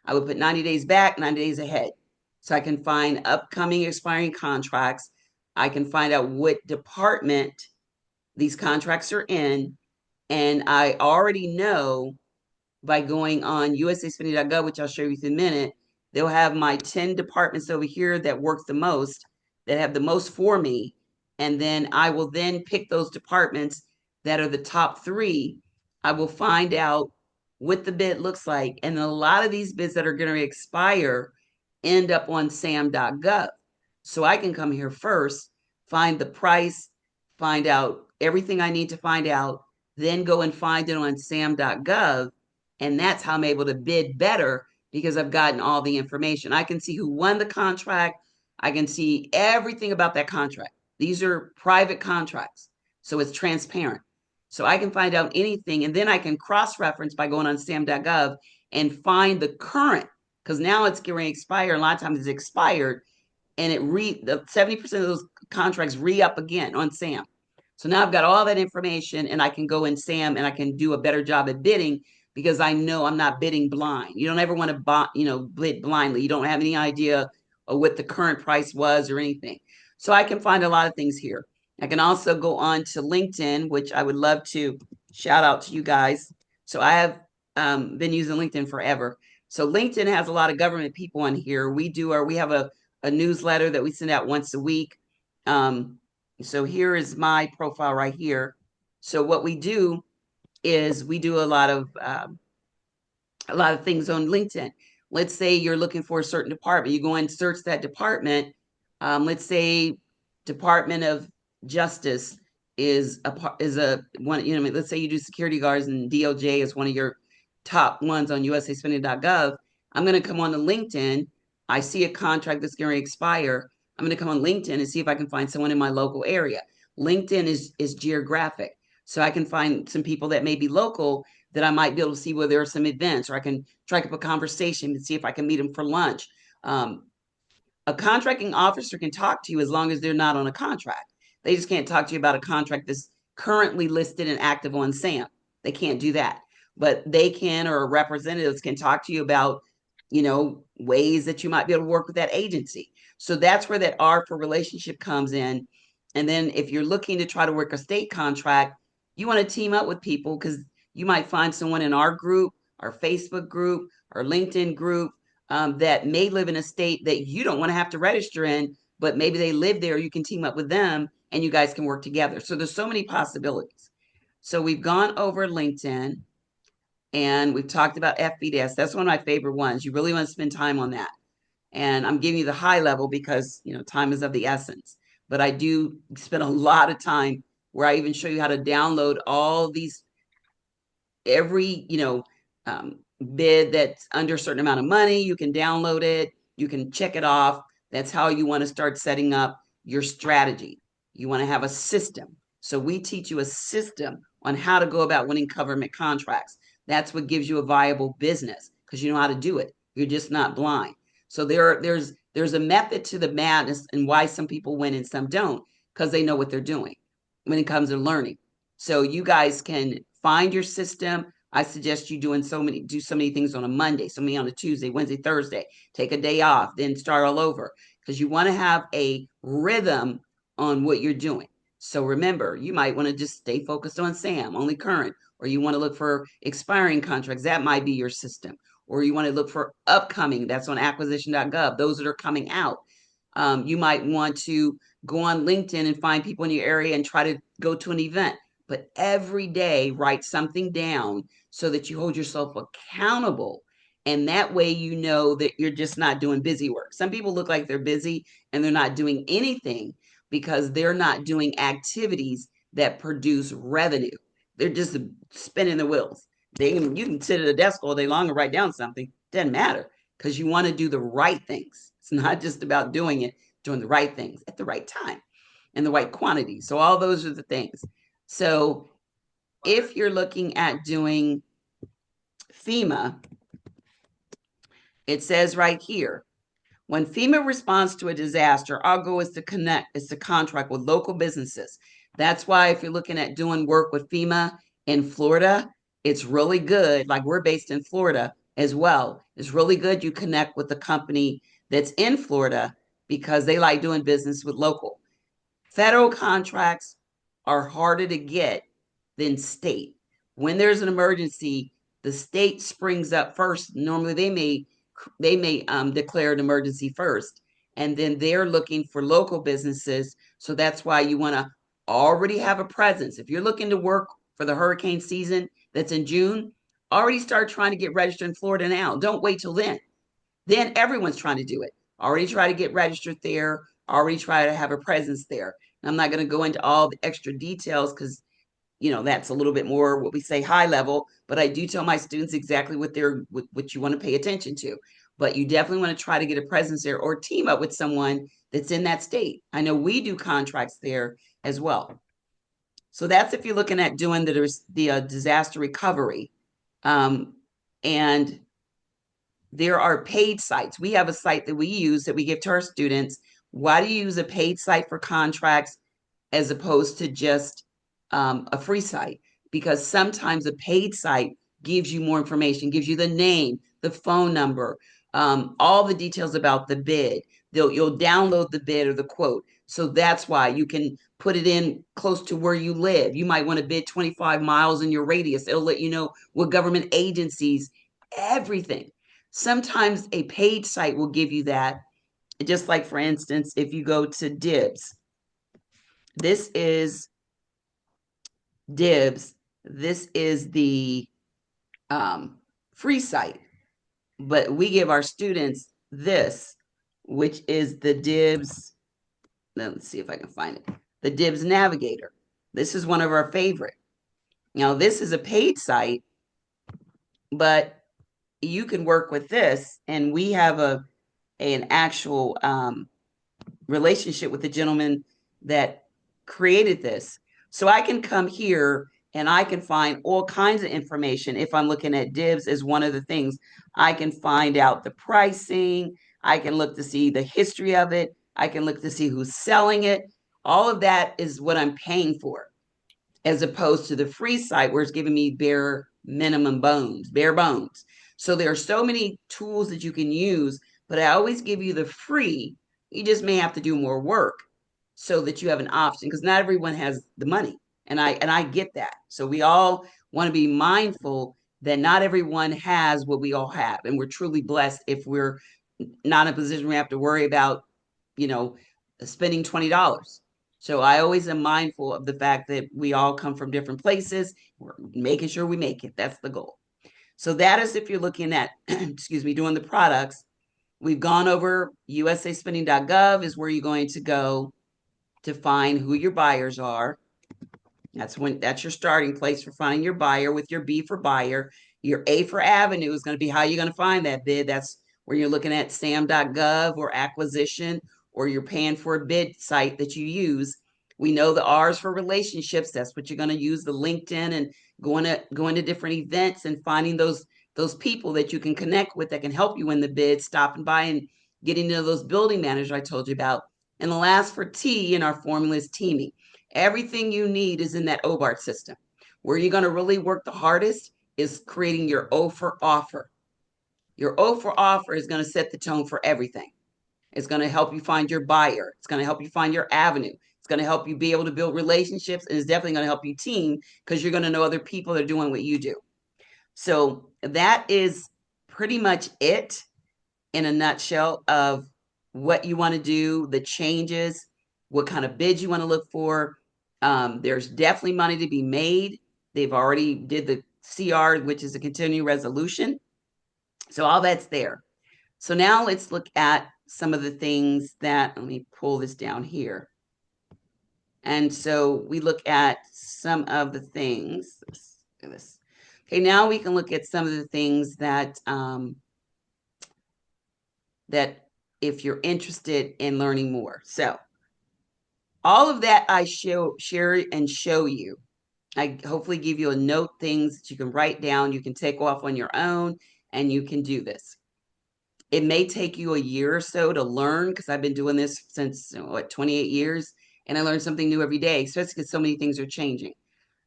I would put 90 days back, 90 days ahead. So I can find upcoming expiring contracts. I can find out what department these contracts are in. And I already know by going on usaspending.gov, which I'll show you in a minute. They'll have my 10 departments over here that work the most, that have the most for me. And then I will then pick those departments that are the top 3. I will find out what the bid looks like. And a lot of these bids that are going to expire end up on sam.gov. So I can come here first, find the price, find out everything I need to find out, then go and find it on sam.gov. And that's how I'm able to bid better, because I've gotten all the information. I can see who won the contract. I can see everything about that contract. These are private contracts, so it's transparent. So I can find out anything, and then I can cross-reference by going on sam.gov and find the current, because now it's getting to expire. A lot of times it's expired, and the 70% of those contracts re-up again on SAM. So now I've got all that information, and I can go in SAM and I can do a better job at bidding, because I know I'm not bidding blind. You don't ever want to bid blindly. You don't have any idea of what the current price was or anything. So I can find a lot of things here. I can also go on to LinkedIn, which I would love to shout out to you guys. So I have been using LinkedIn forever. So LinkedIn has a lot of government people on here. We have a newsletter that we send out once a week. So here is my profile right here. So what we do is we do a lot of things on LinkedIn. Let's say you're looking for a certain department. You go and search that department. Let's say Department of Justice is a one. Let's say you do security guards and DOJ is one of your top ones on USAspending.gov. I'm going to come on to LinkedIn. I see a contract that's going to expire. I'm going to come on LinkedIn and see if I can find someone in my local area. LinkedIn is geographic, so I can find some people that may be local that I might be able to see where there are some events, or I can strike up a conversation and see if I can meet them for lunch. Um, a contracting officer can talk to you as long as they're not on a contract. They just can't talk to you about a contract that's currently listed and active on SAM. They can't do that. But they can, or representatives can talk to you about, ways that you might be able to work with that agency. So that's where that R for relationship comes in. And then if you're looking to try to work a state contract, you want to team up with people because you might find someone in our group, our Facebook group, our LinkedIn group that may live in a state that you don't want to have to register in, but maybe they live there. You can team up with them and you guys can work together. So there's so many possibilities. So we've gone over LinkedIn and we've talked about FBDS. That's one of my favorite ones. You really want to spend time on that. And I'm giving you the high level because, time is of the essence. But I do spend a lot of time where I even show you how to download all these every bid that's under a certain amount of money. You can download it, you can check it off. That's how you want to start setting up your strategy. You want to have a system. So we teach you a system on how to go about winning government contracts. That's what gives you a viable business because you know how to do it. You're just not blind. So there's a method to the madness and why some people win and some don't, because they know what they're doing when it comes to learning. So you guys can find your system. I suggest you do so many things on a Monday, so many on a Tuesday, Wednesday, Thursday. Take a day off, then start all over because you want to have a rhythm on what you're doing. So remember, you might want to just stay focused on SAM, only current, or you want to look for expiring contracts. That might be your system. Or you want to look for upcoming. That's on acquisition.gov. Those that are coming out. You might want to go on LinkedIn and find people in your area and try to go to an event. But every day, write something down so that you hold yourself accountable. And that way, you know that you're just not doing busy work. Some people look like they're busy and they're not doing anything because they're not doing activities that produce revenue. They're just spinning the wheels. You can sit at a desk all day long and write down something. Doesn't matter because you want to do the right things. It's not just about doing the right things at the right time and the right quantity. So all those are the things. So if you're looking at doing FEMA, it says right here, when FEMA responds to a disaster, our goal is to contract with local businesses. That's why if you're looking at doing work with FEMA in Florida, it's really good. Like we're based in Florida as well. It's really good you connect with the company that's in Florida because they like doing business with local. Federal contracts are harder to get than state. When there's an emergency, the state springs up first. Normally, they may declare an emergency first, and then they're looking for local businesses. So that's why you want to already have a presence. If you're looking to work for the hurricane season that's in June, already start trying to get registered in Florida now. Don't wait till then. Then everyone's trying to do it. Already try to get registered there. Already try to have a presence there. And I'm not going to go into all the extra details because that's a little bit more what we say high level, but I do tell my students exactly what you want to pay attention to. But you definitely want to try to get a presence there or team up with someone that's in that state. I know we do contracts there as well. So that's if you're looking at doing the disaster recovery. And there are paid sites. We have a site that we use that we give to our students. Why do you use a paid site for contracts as opposed to just a free site? Because sometimes a paid site gives you more information, gives you the name, the phone number, all the details about the bid. You'll download the bid or the quote. So that's why you can put it in close to where you live. You might want to bid 25 miles in your radius. It'll let you know what government agencies, everything. Sometimes a paid site will give you that. Just like, for instance, if you go to Dibs, this is DIBS. This is the free site, but we give our students this, which is the DIBS. Let's see if I can find it. The DIBS Navigator. This is one of our favorite. Now, this is a paid site, but you can work with this, and we have an actual relationship with the gentleman that created this. So I can come here and I can find all kinds of information. If I'm looking at DIBS as one of the things, I can find out the pricing. I can look to see the history of it. I can look to see who's selling it. All of that is what I'm paying for, as opposed to the free site where it's giving me bare bones. So there are so many tools that you can use, but I always give you the free. You just may have to do more work so that you have an option, because not everyone has the money. And I get that. So we all want to be mindful that not everyone has what we all have. And we're truly blessed if we're not in a position where we have to worry about, you know, spending $20. So I always am mindful of the fact that we all come from different places. We're making sure we make it. That's the goal. So that is if you're looking at, excuse me, doing the products. We've gone over usaspending.gov is where you're going to go to find who your buyers are. That's your starting place for finding your buyer, with your B for buyer. Your A for avenue is going to be how you're going to find that bid. That's where you're looking at sam.gov or acquisition, or you're paying for a bid site that you use. We know the R's for relationships. That's what you're going to use, the LinkedIn, and going to different events and finding those people that you can connect with that can help you in the bid, stopping by and getting to know those building managers I told you about. And the last for T in our formula is teaming. Everything you need is in that OBART system. Where you're going to really work the hardest is creating your O for offer. Your O for offer is going to set the tone for everything. It's going to help you find your buyer. It's going to help you find your avenue. It's going to help you be able to build relationships, and it's definitely going to help you team, because you're going to know other people that are doing what you do. So that is pretty much it in a nutshell of what you want to do, the changes, what kind of bids you want to look for. There's definitely money to be made. They've already did the CR, which is a continuing resolution. So all that's there. So now let's look at some of the things that, let me pull this down here. And so we look at some of the things. Okay, now we can look at some of the things that that if you're interested in learning more. So all of that I share and show you. I hopefully give you a note, things that you can write down, you can take off on your own, and you can do this. It may take you a year or so to learn, because I've been doing this since 28 years, and I learn something new every day, especially because so many things are changing.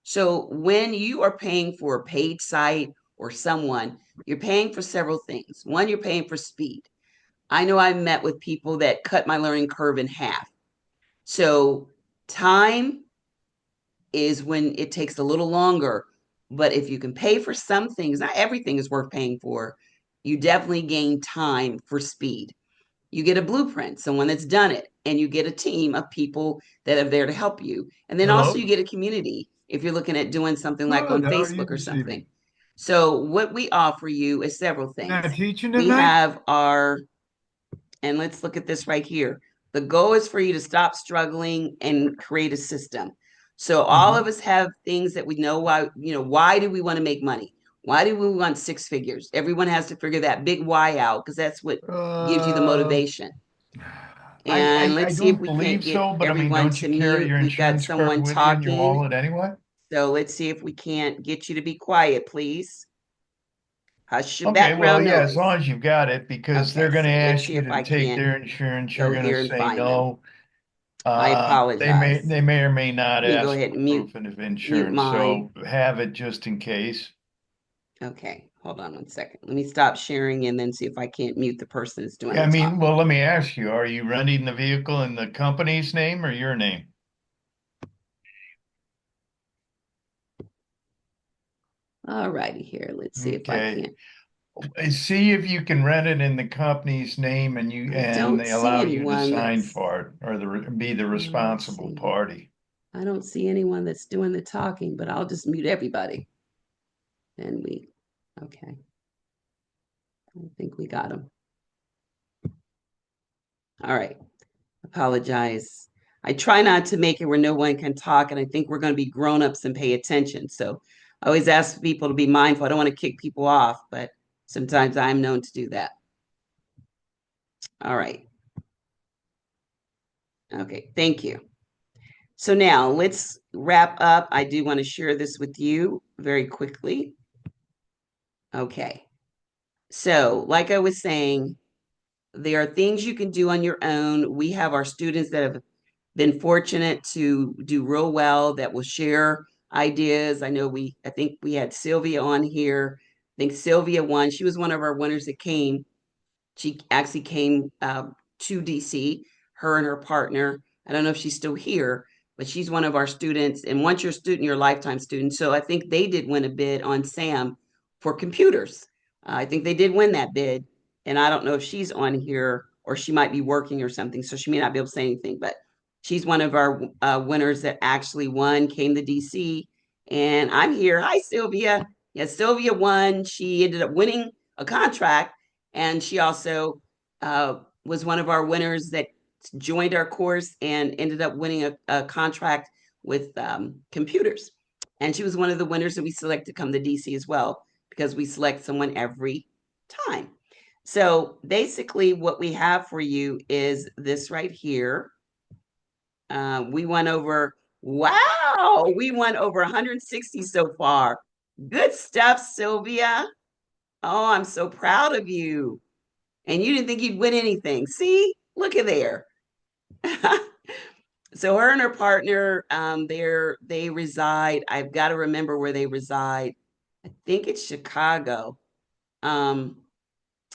So when you are paying for a paid site or someone, you're paying for several things. One, you're paying for speed. I know I met with people that cut my learning curve in half. So time is when it takes a little longer. But if you can pay for some things, not everything is worth paying for, you definitely gain time for speed. You get a blueprint, someone that's done it, and you get a team of people that are there to help you. And then also you Hello. get a community if you're looking at doing something like Good. on How are you Facebook or this something. evening? So what we offer you is several Not things. teaching We tonight? have our, and let's look at this right here. The goal is for you to stop struggling and create a system. So all Uh-huh. of us have things that we know why, why do we want to make money? Why do we want six figures? Everyone has to figure that big why out, because that's what gives you the Uh, motivation. I, And I I let's see if don't we can't believe get so, but I mean, everyone don't to you carry mute. your We've got insurance card someone with you in your talking. wallet anyway? So let's see if we can't get you to be quiet, please. Hush your Okay, well, background yeah, as long noise. as you've got it, because they're Okay, going to so let's ask see you if to I take can't their insurance. You're go going to here and say find them. no. I apologize. They may or may not Let me go ask ahead for and proof of mute insurance, mine. so have it just in case. Okay, hold on 1 second. Let me stop sharing and then see if I can't mute the person that's doing Yeah, the I mean, talking. well, let me ask you, are you renting the vehicle in the company's name or your name? All righty here. Let's see if I Okay. can't. See if you can rent it in the company's name I and don't they see allow you to anyone sign that's. for it or be the Let's responsible see. party. I don't see anyone that's doing the talking, but I'll just mute everybody. And okay. I think we got them. All right. Apologize. I try not to make it where no one can talk, and I think we're going to be grown-ups and pay attention. So I always ask people to be mindful. I don't want to kick people off, but sometimes I'm known to do that. All right. Okay, thank you. So now let's wrap up. I do want to share this with you very quickly. Okay. So, like I was saying, there are things you can do on your own. We have our students that have been fortunate to do real well that will share ideas. I think we had Sylvia on here. I think Sylvia won. She was one of our winners that came. She actually came to DC, her and her partner. I don't know if she's still here, but she's one of our students. And once you're a student, you're a lifetime student. So I think they did win a bid on SAM for computers. I think they did win that bid. And I don't know if she's on here or she might be working or something. So she may not be able to say anything, but she's one of our winners that actually won, came to DC. And I'm here. Hi, Sylvia. Yes, Sylvia won. She ended up winning a contract, and she also was one of our winners that joined our course and ended up winning a contract with computers. And she was one of the winners that we select to come to DC as well, because we select someone every time. So basically, what we have for you is this right here. We went over, wow, we went over 160 so far. Good stuff, Sylvia. Oh, I'm so proud of you. And you didn't think you'd win anything. See, look at there. So her and her partner, they reside. I've got to remember where they reside. I think it's Chicago. Um,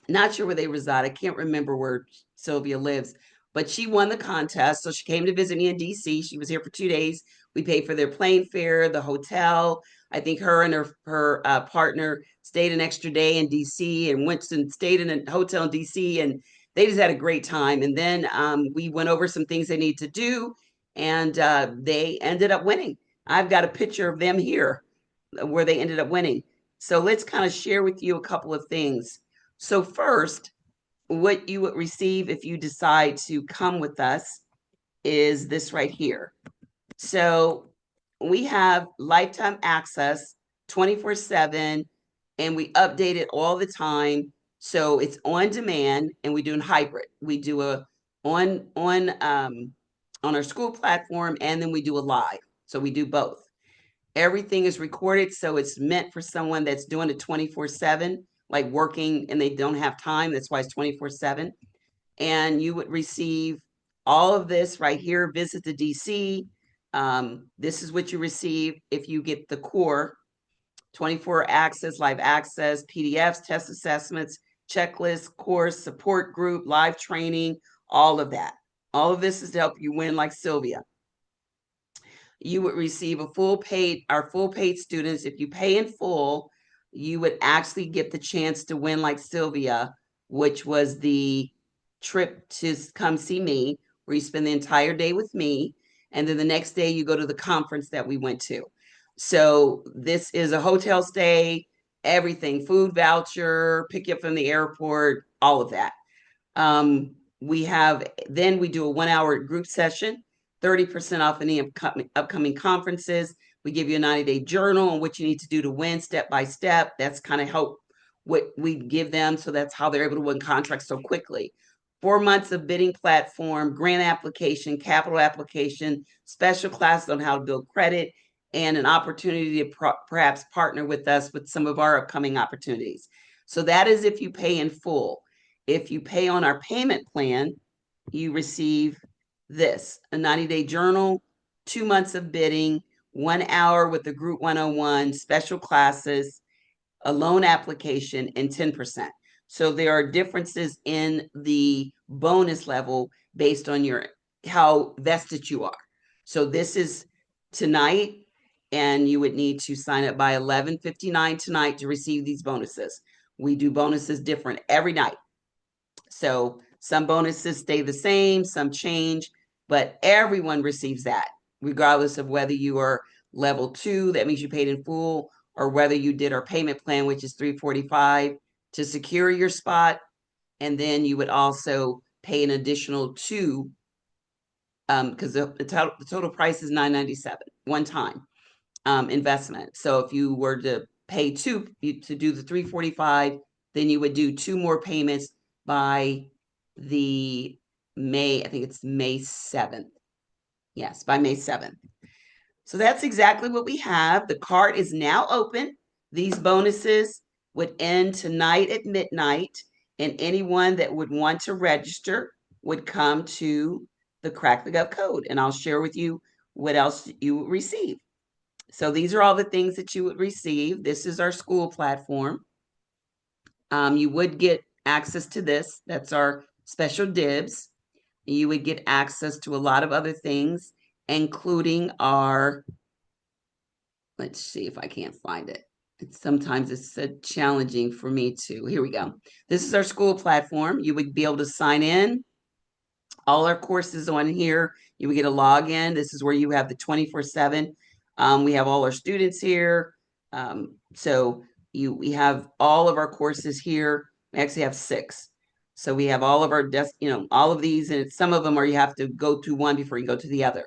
Not sure where they reside. I can't remember where Sylvia lives, but she won the contest. So she came to visit me in DC. She was here for 2 days. We paid for their plane fare, the hotel. I think her and her partner stayed an extra day in DC and went and stayed in a hotel in DC, and they just had a great time. And then we went over some things they need to do, and they ended up winning. I've got a picture of them here where they ended up winning. So let's kind of share with you a couple of things. So first, what you would receive if you decide to come with us is this right here. So we have lifetime access 24/7, and we update it all the time. So it's on demand, and we do in hybrid. We do a on our school platform, and then we do a live. So we do both. Everything is recorded, so it's meant for someone that's doing it 24/7, like working and they don't have time. That's why it's 24/7. And you would receive all of this right here. Visit the DC. This is what you receive if you get the core: 24 access, live access, PDFs, test assessments, checklists, course, support group, live training, all of that. All of this is to help you win like Sylvia. You would receive our full paid students. If you pay in full, you would actually get the chance to win like Sylvia, which was the trip to come see me, where you spend the entire day with me. And then the next day you go to the conference that we went to. So this is a hotel stay, everything, food voucher, pick you up from the airport, all of that. We do a 1 hour group session, 30% off any upcoming conferences. We give you a 90-day journal on what you need to do to win step by step. That's kind of help what we give them. So that's how they're able to win contracts so quickly. 4 months of bidding platform, grant application, capital application, special classes on how to build credit, and an opportunity to perhaps partner with us with some of our upcoming opportunities. So that is if you pay in full. If you pay on our payment plan, you receive this: a 90-day journal, 2 months of bidding, 1 hour with the group 101, special classes, a loan application, and 10%. So there are differences in the bonus level based on how vested you are. So this is tonight, and you would need to sign up by 11:59 tonight to receive these bonuses. We do bonuses different every night. So some bonuses stay the same, some change, but everyone receives that. regardless of whether you are level 2, that means you paid in full, or whether you did our payment plan, which is $345 to secure your spot. And then you would also pay an additional $2, because the total price is $997 one time investment. So if you were to pay two to do the $345, then you would do 2 more payments by the May, I think it's May 7th. Yes, by May 7th. So that's exactly what we have. The cart is now open. These bonuses would end tonight at midnight, and anyone that would want to register would come to the Crack the Gov code, and I'll share with you what else you would receive. So these are all the things that you would receive. This is our school platform. You would get access to this. That's our special dibs. You would get access to a lot of other things, including our, let's see if I can't find it. Sometimes it's challenging for me to. Here we go. This is our school platform. You would be able to sign in. All our courses on here. You would get a login. This is where you have the 24/7. We have all our students here. So we have all of our courses here. We actually have 6. So we have all of our all of these, and some of them are you have to go to one before you go to the other,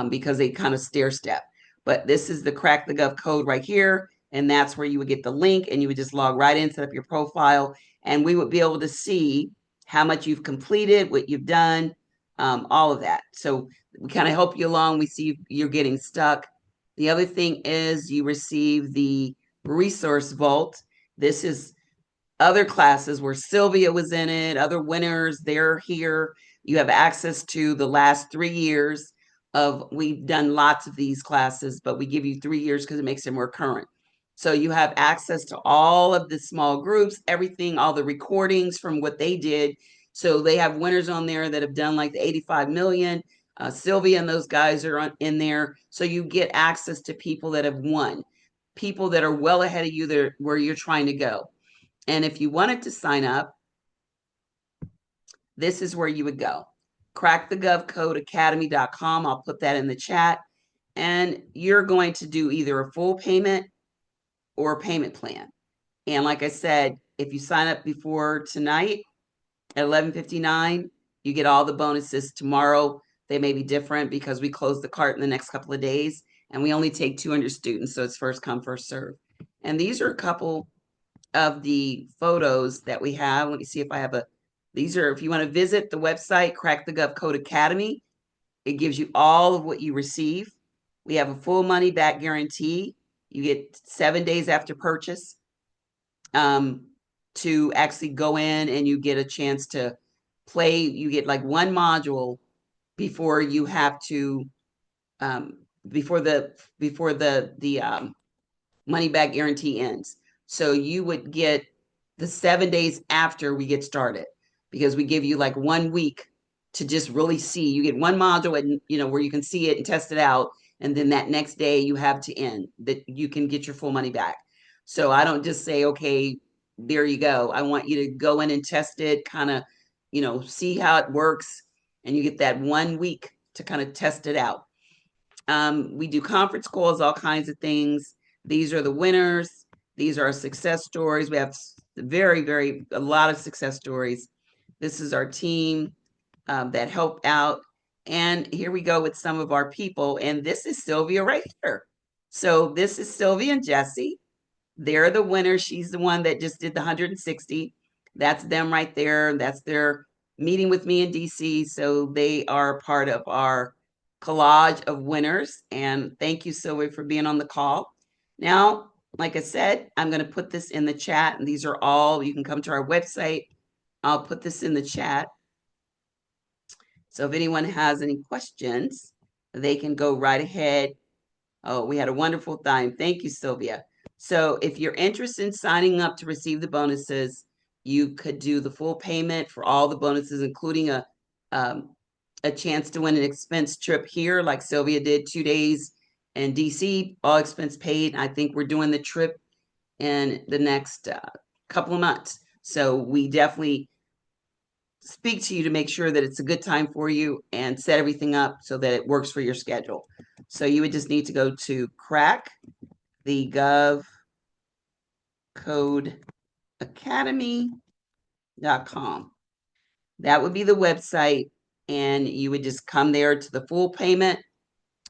because they kind of stair step. But this is the Crack the Gov code right here, and that's where you would get the link, and you would just log right in, set up your profile, and we would be able to see how much you've completed, what you've done, all of that. So we kind of help you along. We see you're getting stuck. The other thing is you receive the resource vault. This is other classes where Sylvia was in it, other winners, they're here. You have access to the last 3 years of, we've done lots of these classes, but we give you 3 years because it makes it more current. So you have access to all of the small groups, everything, all the recordings from what they did. So they have winners on there that have done like the 85 million. Sylvia and those guys are in there. So you get access to people that have won, people that are well ahead of you that where you're trying to go. And if you wanted to sign up, this is where you would go. crackthegovcodeacademy.com. I'll put that in the chat. And you're going to do either a full payment or a payment plan. And like I said, if you sign up before tonight at 11:59, you get all the bonuses. Tomorrow, they may be different because we close the cart in the next couple of days, and we only take 200 students, so it's first come, first serve. And these are a couple of the photos that we have. Let me see if I have these are, if you want to visit the website, Crack the Gov Code Academy, it gives you all of what you receive. We have a full money back guarantee. You get 7 days after purchase to actually go in, and you get a chance to play. You get like one module before you have to, before the money back guarantee ends. So you would get the 7 days after we get started, because we give you like 1 week to just really see. You get one module and where you can see it and test it out, and then that next day you have to end that you can get your full money back. So I don't just say, okay, there you go. I want you to go in and test it, kind of, see how it works, and you get that 1 week to kind of test it out. We do conference calls, all kinds of things. These are the winners. These are our success stories. We have a lot of success stories. This is our team that helped out. And here we go with some of our people. And this is Sylvia right here. So this is Sylvia and Jesse. They're the winners. She's the one that just did the 160. That's them right there. That's their meeting with me in DC. So they are part of our collage of winners. And thank you, Sylvia, for being on the call. Now, like I said, I'm going to put this in the chat. And these are all, you can come to our website. I'll put this in the chat. So if anyone has any questions, they can go right ahead. Oh, we had a wonderful time. Thank you, Sylvia. So if you're interested in signing up to receive the bonuses, you could do the full payment for all the bonuses, including a chance to win an expense trip here, like Sylvia did, 2 days in DC, all expense paid. I think we're doing the trip in the next couple of months. So we definitely speak to you to make sure that it's a good time for you and set everything up so that it works for your schedule. So you would just need to go to crack the Gov Code Academy.com. That would be the website, and you would just come there to the full payment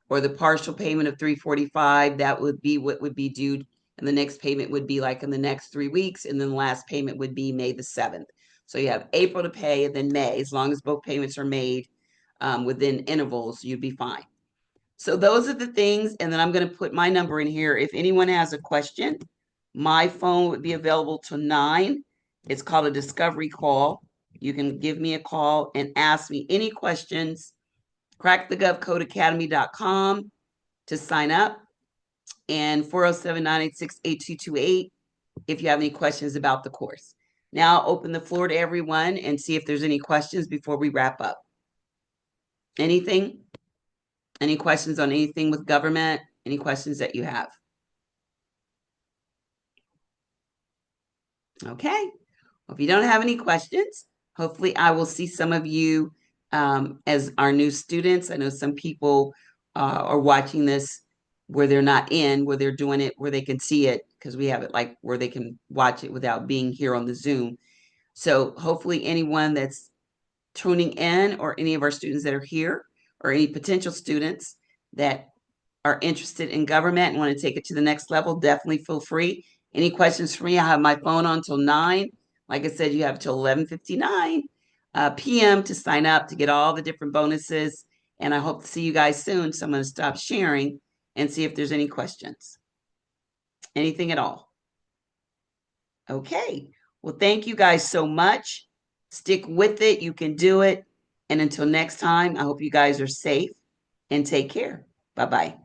or the partial payment of $345. That would be what would be due, and the next payment would be like in the next 3 weeks, and then the last payment would be May the 7th. So you have April to pay, and then May. As long as both payments are made within intervals, you'd be fine. So those are the things, and then I'm going to put my number in here. If anyone has a question, my phone would be available till 9. It's called a discovery call. You can give me a call and ask me any questions. Crackthegovcodeacademy.com to sign up, and 407-986-8228 if you have any questions about the course. Now I'll open the floor to everyone and see if there's any questions before we wrap up. Anything? Any questions on anything with government? Any questions that you have? Okay. Well, if you don't have any questions, hopefully I will see some of you as our new students. I know some people are watching this where they're not in, where they're doing it, where they can see it, because we have it like where they can watch it without being here on the Zoom. So hopefully anyone that's tuning in, or any of our students that are here, or any potential students that are interested in government and want to take it to the next level, definitely feel free. Any questions for me? I have my phone on till 9. Like I said, you have till 11:59 p.m. to sign up to get all the different bonuses. And I hope to see you guys soon. So I'm going to stop sharing and see if there's any questions. Anything at all? Okay. Well, thank you guys so much. Stick with it. You can do it. And until next time, I hope you guys are safe and take care. Bye-bye.